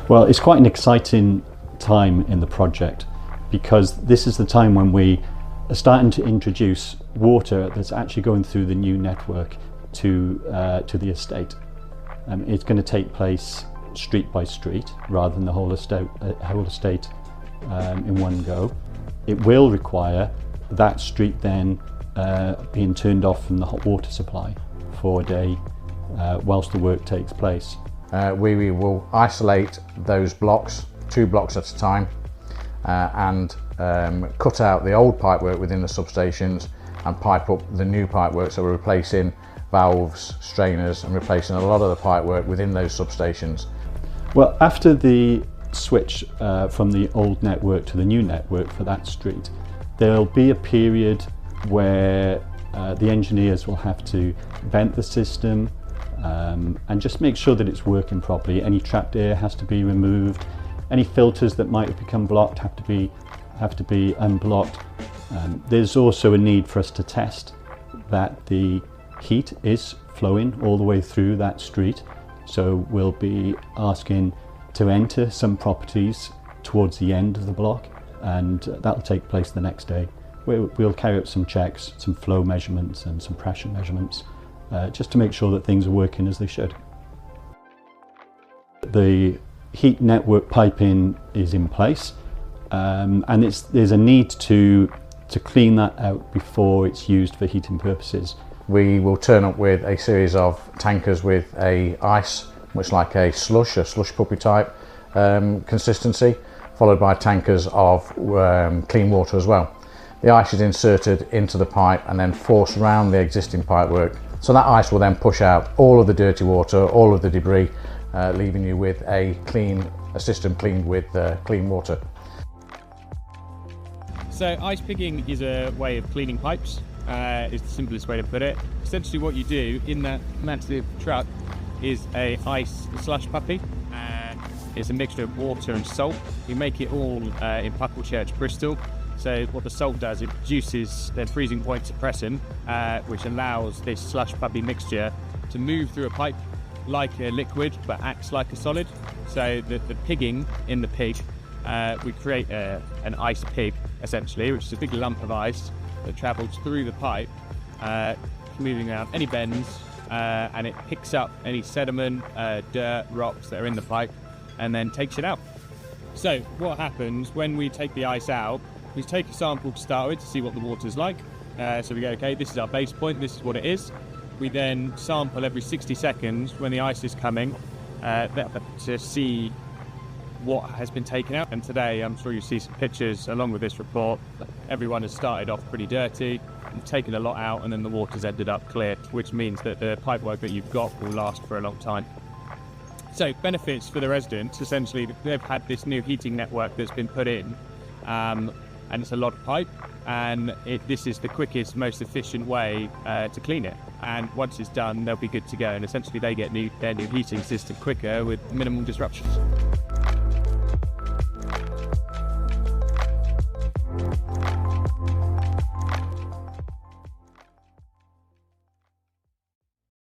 Well, it's quite an exciting time in the project because this is the time when we are starting to introduce water that's actually going through the new network to the estate. It's going to take place street by street rather than the whole estate in one go. It will require that street then being turned off from the hot water supply for a day whilst the work takes place. We will isolate those blocks, 2 blocks at a time, and cut out the old pipework within the substations and pipe up the new pipework. So we're replacing valves, strainers, and replacing a lot of the pipework within those substations. Well, after the switch from the old network to the new network for that street, there'll be a period where the engineers will have to vent the system and just make sure that it's working properly. Any trapped air has to be removed. Any filters that might have become blocked have to be unblocked. There's also a need for us to test that the heat is flowing all the way through that street. So we'll be asking to enter some properties towards the end of the block, and that'll take place the next day. We'll carry out some checks, some flow measurements and some pressure measurements, just to make sure that things are working as they should. The heat network piping is in place, and there's a need to clean that out before it's used for heating purposes. We will turn up with a series of tankers with a ice, much like a slush puppy type consistency, followed by tankers of clean water as well. The ice is inserted into the pipe and then forced around the existing pipework. So that ice will then push out all of the dirty water, all of the debris, leaving you with a system cleaned with clean water. So ice pigging is a way of cleaning pipes. Is the simplest way to put it. Essentially what you do in that massive truck is a ice slush puppy. It's a mixture of water and salt. You make it all in Pucklechurch, Bristol. So what the salt does, it produces the freezing point suppressant, which allows this slush puppy mixture to move through a pipe like a liquid but acts like a solid. So the pigging in the pig, we create an ice pig essentially, which is a big lump of ice that travels through the pipe, moving around any bends, and it picks up any sediment, dirt, rocks that are in the pipe, and then takes it out. So what happens when we take the ice out, we take a sample to start with to see what the water's like. So we go, okay, this is our base point, this is what it is. We then sample every 60 seconds when the ice is coming to see what has been taken out. And today, I'm sure you see some pictures along with this report. Everyone has started off pretty dirty, and taken a lot out, and then the water's ended up clear, which means that the pipework that you've got will last for a long time. So benefits for the residents, essentially, they've had this new heating network that's been put in, and it's a lot of pipe, and this is the quickest, most efficient way to clean it. And once it's done, they'll be good to go, and essentially they get their new heating system quicker with minimal disruptions.